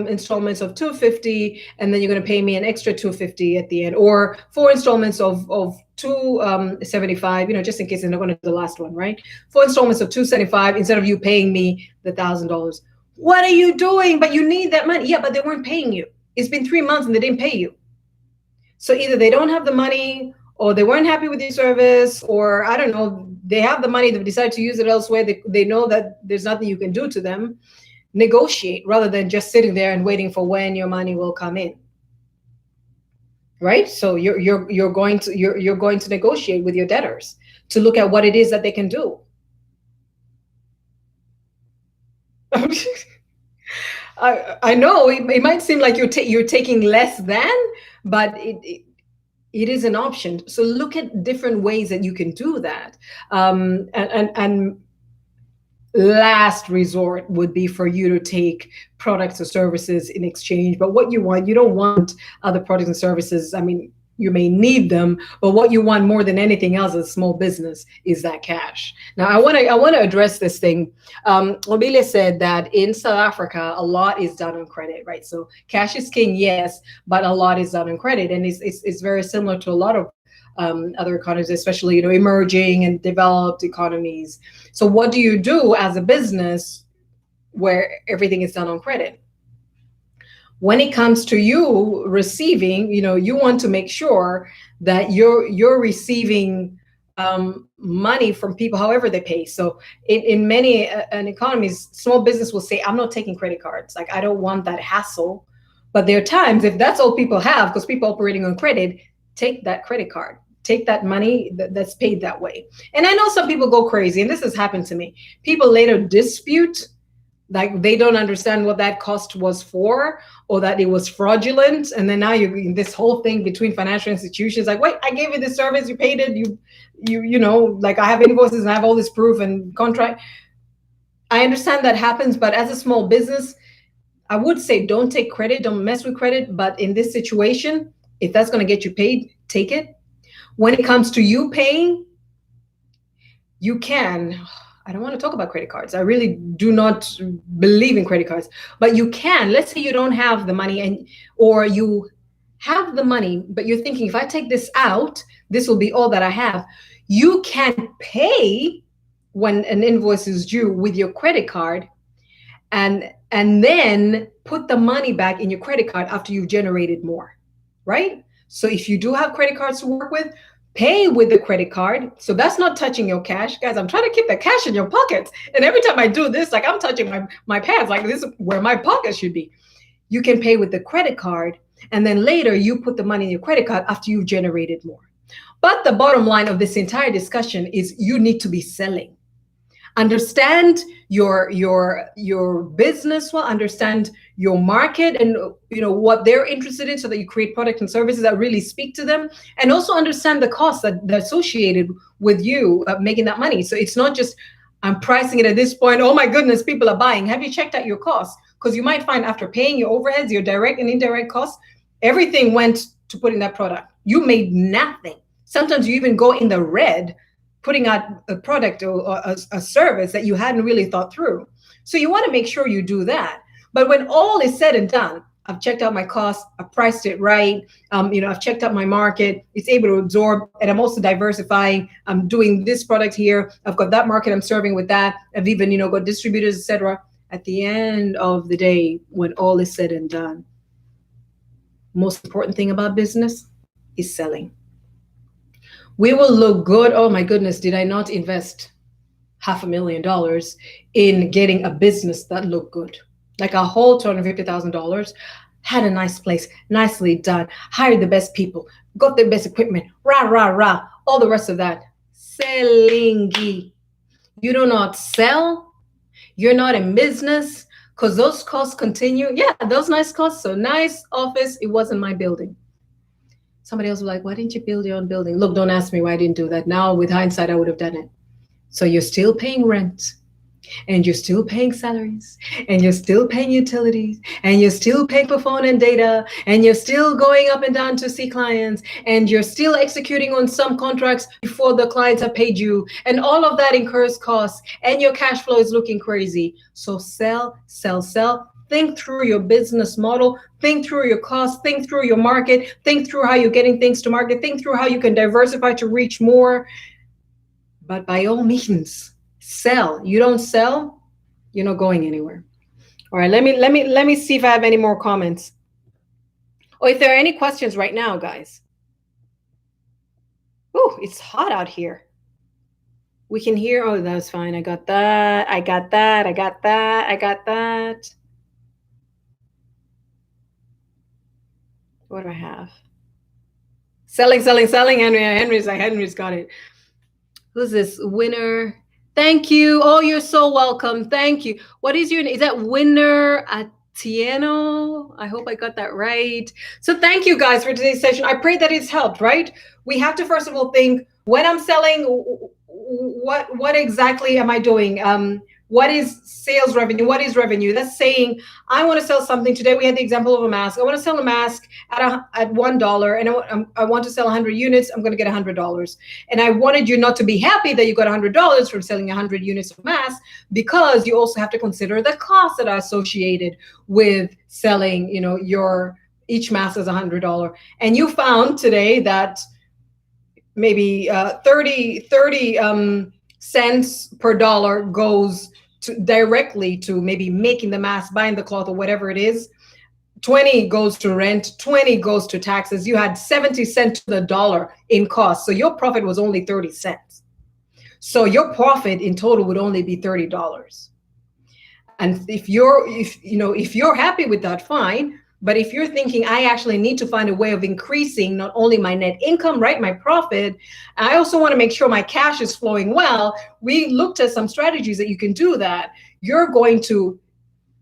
installments of $250, and then you're going to pay me an extra $250 at the end, or 4 installments of $275, just in case they're not going to do the last one, right? 4 installments of $275 instead of you paying me the $1,000. What are you doing? But you need that money. Yeah, but they weren't paying you. It's been 3 months and they didn't pay you. So either they don't have the money, or they weren't happy with your service, or I don't know, they have the money, they've decided to use it elsewhere. They know that there's nothing you can do to them. Negotiate rather than just sitting there and waiting for when your money will come in. Right? So you're going to negotiate with your debtors to look at what it is that they can do. I know it might seem like you're taking less than, but it is an option. So look at different ways that you can do that. And last resort would be for you to take products or services in exchange. But what you don't want other products and services. I mean, you may need them, but what you want more than anything else as a small business is that cash. Now, I want to address this thing. Obelia said that in South Africa, a lot is done on credit, right? So cash is king, yes, but a lot is done on credit, and it's very similar to a lot of other economies, especially emerging and developed economies. So what do you do as a business where everything is done on credit? When it comes to you receiving, you want to make sure that you're receiving money from people, however they pay. So in many economies, small business will say, I'm not taking credit cards. Like, I don't want that hassle. But there are times, if that's all people have, because people operating on credit, take that credit card. Take that money that's paid that way. And I know some people go crazy, and this has happened to me. People later dispute Like they don't understand what that cost was for, or that it was fraudulent. And then now you're in this whole thing between financial institutions, like, wait, I gave you this service, you paid it, like I have invoices and I have all this proof and contract. I understand that happens, but as a small business, I would say don't take credit, don't mess with credit. But in this situation, if that's going to get you paid, take it. When it comes to you paying, you can. I don't want to talk about credit cards. I really do not believe in credit cards, but you can. Let's say you don't have the money, or you have the money, but you're thinking, if I take this out, this will be all that I have. You can pay when an invoice is due with your credit card, and then put the money back in your credit card after you've generated more, right? So if you do have credit cards to work with, pay with the credit card. So that's not touching your cash. Guys, I'm trying to keep the cash in your pockets. And every time I do this, like I'm touching my pants, like this is where my pocket should be. You can pay with the credit card, and then later you put the money in your credit card after you've generated more. But the bottom line of this entire discussion is you need to be selling. Understand your business well, understand your market, and what they're interested in, so that you create products and services that really speak to them, and also understand the costs that associated with you making that money. So it's not just, I'm pricing it at this point, oh my goodness, people are buying. Have you checked out your costs? Because you might find after paying your overheads, your direct and indirect costs, everything went to putting that product. You made nothing. Sometimes you even go in the red putting out a product or a service that you hadn't really thought through. So you want to make sure you do that. But when all is said and done, I've checked out my costs, I've priced it right, I've checked out my market, it's able to absorb, and I'm also diversifying. I'm doing this product here, I've got that market I'm serving with that, I've even, got distributors, etc. At the end of the day, when all is said and done, most important thing about business is selling. We will look good. Oh my goodness, did I not invest $500,000 in getting a business that looked good? Like a whole $250,000, had a nice place, nicely done, hired the best people, got the best equipment, rah, rah, rah, all the rest of that. Selling. You do not sell, you're not in business, because those costs continue. Yeah, those nice costs. So nice office, it wasn't my building. Somebody else was like, why didn't you build your own building? Look, don't ask me why I didn't do that. Now, with hindsight, I would have done it. So you're still paying rent, and you're still paying salaries, and you're still paying utilities, and you're still paying for phone and data, and you're still going up and down to see clients, and you're still executing on some contracts before the clients have paid you. And all of that incurs costs, and your cash flow is looking crazy. So sell, sell, sell. Think through your business model, think through your costs, think through your market, think through how you're getting things to market, think through how you can diversify to reach more. But by all means, sell. You don't sell, you're not going anywhere. All right, let me see if I have any more comments. Or if there are any questions right now, guys. Oh, it's hot out here. We can hear, oh, that's fine. I got that. I got that. I got that. I got that. What do I have? Selling, selling, selling. Henry's got it. Who's this? Winner. Thank you. Oh, you're so welcome. Thank you. What is your name? Is that Winner Atieno? I hope I got that right. So thank you guys for today's session. I pray that it's helped, right? We have to first of all think, when I'm selling, what exactly am I doing? What is sales revenue? What is revenue? That's saying, I want to sell something. Today we had the example of a mask. I want to sell a mask at $1, and I want to sell 100 units. I'm going to get $100. And I wanted you not to be happy that you got $100 from selling 100 units of masks, because you also have to consider the costs that are associated with selling, each mask is $100. And you found today that maybe 30 cents per dollar goes directly to maybe making the mask, buying the cloth, or whatever it is. 20 goes to rent, 20 goes to taxes. You had 70 cents to the dollar in cost. So your profit was only 30 cents. So your profit in total would only be $30. And if you're happy with that, fine. But if you're thinking, I actually need to find a way of increasing not only my net income, right, my profit, I also want to make sure my cash is flowing well. We looked at some strategies that you can do that. You're going to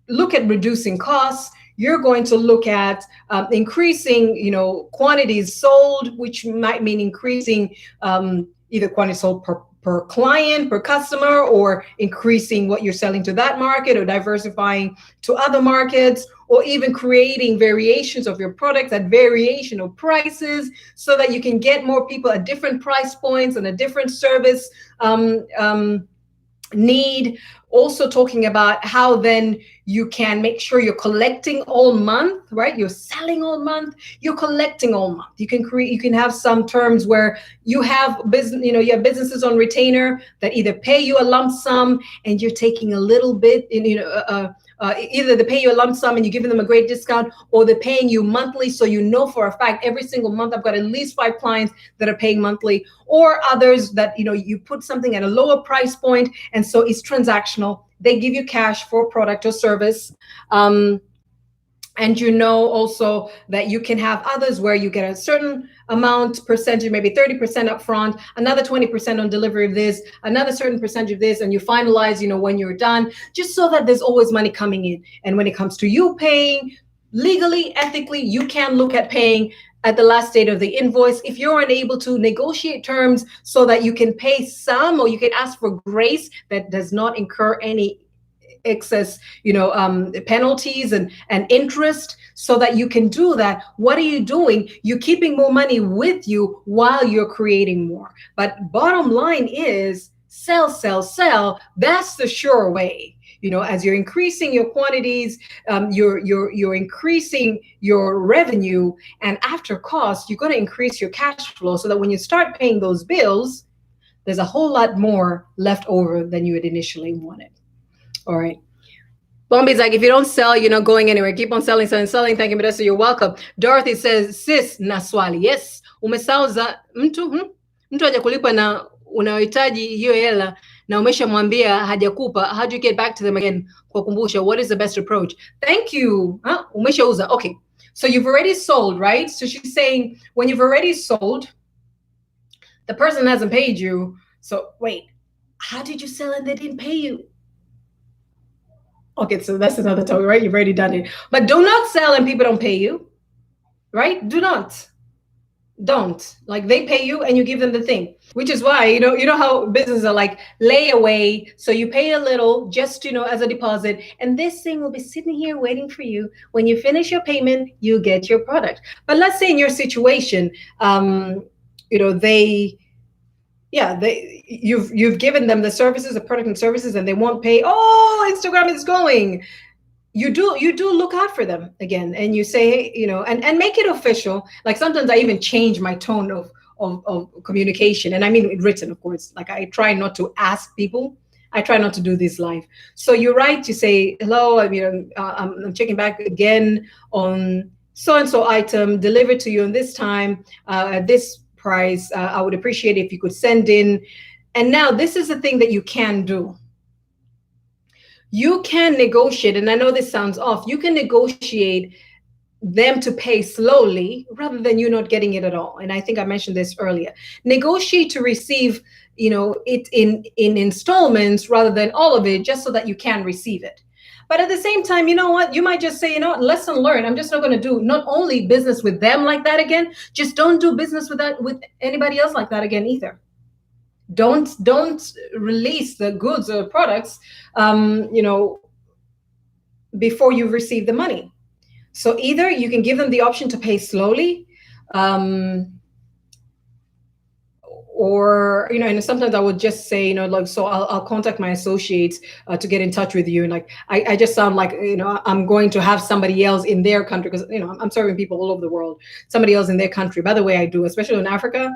look at reducing costs. You're going to look at increasing, quantities sold, which might mean increasing either quantity sold per client, per customer, or increasing what you're selling to that market, or diversifying to other markets, or even creating variations of your products at variation of prices so that you can get more people at different price points and a different service need. Also talking about how then you can make sure you're collecting all month, right? You're selling all month, you're collecting all month. You can have some terms where you have business, you have businesses on retainer that either pay you a lump sum and you're taking a little bit in, either they pay you a lump sum and you're giving them a great discount, or they're paying you monthly. So you know for a fact every single month I've got at least 5 clients that are paying monthly, or others that you put something at a lower price point and so it's transactional. They give you cash for a product or service. And also that you can have others where you get a certain amount percentage, maybe 30% up front, another 20% on delivery of this, another certain percentage of this, and you finalize, when you're done, just so that there's always money coming in. And when it comes to you paying, legally, ethically, you can look at paying at the last date of the invoice. If you're unable to negotiate terms so that you can pay some, or you can ask for grace that does not incur any excess penalties and interest, so that you can do that, what are you doing? You're keeping more money with you while you're creating more. But bottom line is sell, sell, sell. That's the sure way. As you're increasing your quantities, you're increasing your revenue, and after cost, you're going to increase your cash flow, so that when you start paying those bills, there's a whole lot more left over than you had initially wanted. All right. Bombi's like, if you don't sell, you're not going anywhere. Keep on selling, selling, selling. Thank you, Modesta. You're welcome. Dorothy says, sis, na swali. Yes, umesauza mtu hajakulipa na unayohitaji hiyo hela na umeshamwambia hajakupa. How do you get back to them again? Kuwakumbusha, what is the best approach? Thank you. Umeshauza. Okay. So you've already sold, right? So she's saying, when you've already sold, the person hasn't paid you. So wait, how did you sell and they didn't pay you? Okay, so that's another topic, right? You've already done it. But do not sell and people don't pay you, right? Do not. Don't. Like, they pay you and you give them the thing, which is why, you know how businesses are like layaway. So you pay a little just, as a deposit, and this thing will be sitting here waiting for you. When you finish your payment, you get your product. But let's say in your situation, you've given them the services, the product and services, and they won't pay. Oh, Instagram is going. You do look out for them again, and you say, hey, and make it official. Like, sometimes I even change my tone of communication, and I mean written, of course. Like, I try not to ask people. I try not to do this live. So you write, you say, hello, I'm checking back again on so-and-so item, delivered to you on this time, at this price. I would appreciate it if you could send in. And now this is the thing that you can do. You can negotiate, and I know this sounds off, you can negotiate them to pay slowly rather than you not getting it at all. And I think I mentioned this earlier. Negotiate to receive, it in installments rather than all of it, just so that you can receive it. But at the same time, you know what? You might just say, lesson learned. I'm just not going to do not only business with them like that again, just don't do business with anybody else like that again either. Don't release the goods or products, before you receive the money. So either you can give them the option to pay slowly, or and sometimes I would just say, so I'll contact my associates to get in touch with you, and like I just sound like I'm going to have somebody else in their country, because I'm serving people all over the world, somebody else in their country. By the way, I do, especially in Africa.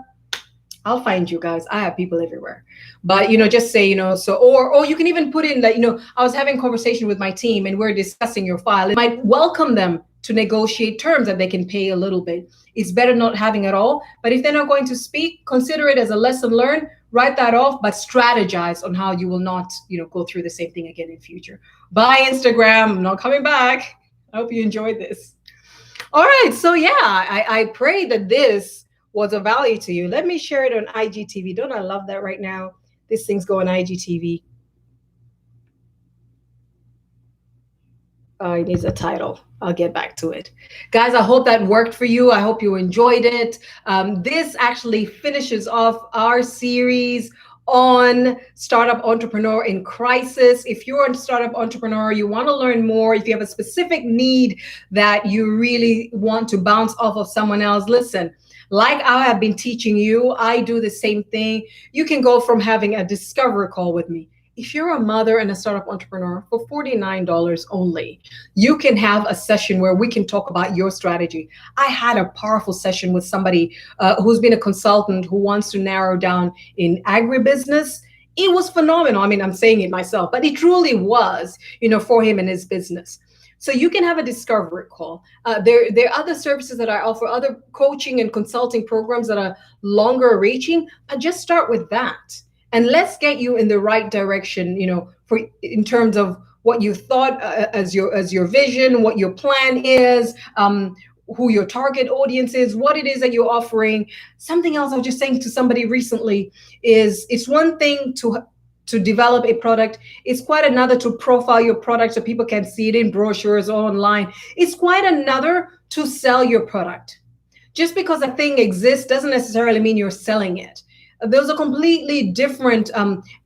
I'll find you guys. I have people everywhere. But just say, so, or you can even put in that, I was having a conversation with my team and we're discussing your file. It might welcome them to negotiate terms that they can pay a little bit. It's better not having it all. But if they're not going to speak, consider it as a lesson learned, write that off, but strategize on how you will not, go through the same thing again in future. Bye, Instagram. I'm not coming back. I hope you enjoyed this. All right. So yeah, I pray that this was of value to you. Let me share it on IGTV. Don't I love that right now? This thing's going IGTV. It needs a title. I'll get back to it. Guys, I hope that worked for you. I hope you enjoyed it. This actually finishes off our series on startup entrepreneur in crisis. If you're a startup entrepreneur, you want to learn more, if you have a specific need that you really want to bounce off of someone else, listen. Like I have been teaching you, I do the same thing. You can go from having a discovery call with me. If you're a mother and a startup entrepreneur, for $49 only, you can have a session where we can talk about your strategy. I had a powerful session with somebody who's been a consultant who wants to narrow down in agribusiness. It was phenomenal. I mean, I'm saying it myself, but it truly was, for him and his business. So you can have a discovery call. There are other services that I offer, other coaching and consulting programs that are longer reaching, but just start with that. And let's get you in the right direction, for in terms of what you thought as your vision, what your plan is, who your target audience is, what it is that you're offering. Something else I was just saying to somebody recently is it's one thing to develop a product. It's quite another to profile your product so people can see it in brochures or online. It's quite another to sell your product. Just because a thing exists doesn't necessarily mean you're selling it. Those are completely different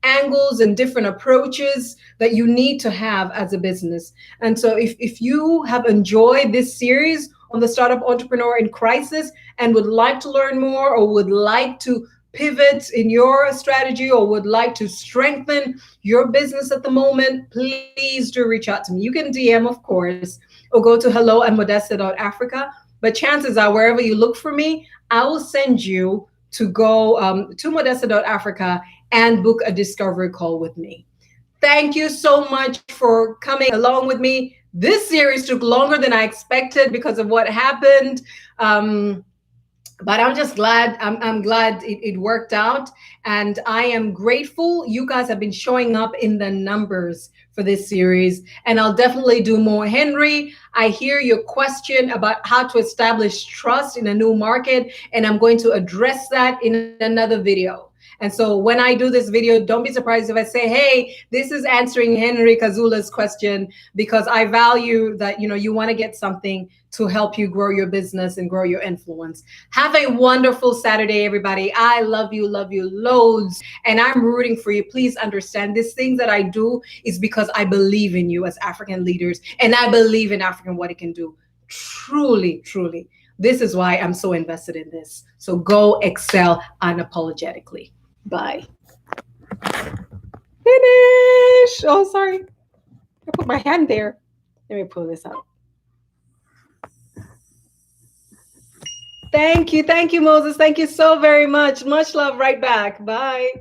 angles and different approaches that you need to have as a business. And so if you have enjoyed this series on the startup entrepreneur in crisis and would like to learn more, or would like to pivot in your strategy, or would like to strengthen your business at the moment, please do reach out to me. You can DM, of course, or go to hello@modesta.africa. But chances are, wherever you look for me, I will send you to go to modesta.africa and book a discovery call with me. Thank you so much for coming along with me. This series took longer than I expected because of what happened. But I'm just glad. I'm glad it worked out, and I am grateful. You guys have been showing up in the numbers for this series, and I'll definitely do more. Henry, I hear your question about how to establish trust in a new market, and I'm going to address that in another video. And so when I do this video, don't be surprised if I say, hey, this is answering Henry Kazula's question, because I value that, you want to get something to help you grow your business and grow your influence. Have a wonderful Saturday, everybody. I love you loads. And I'm rooting for you. Please understand, these things that I do is because I believe in you as African leaders, and I believe in African what it can do. Truly, truly. This is why I'm so invested in this. So go excel unapologetically. Bye. Finish. Oh, sorry. I put my hand there. Let me pull this out. Thank you. Thank you, Moses. Thank you so very much. Much love right back. Bye.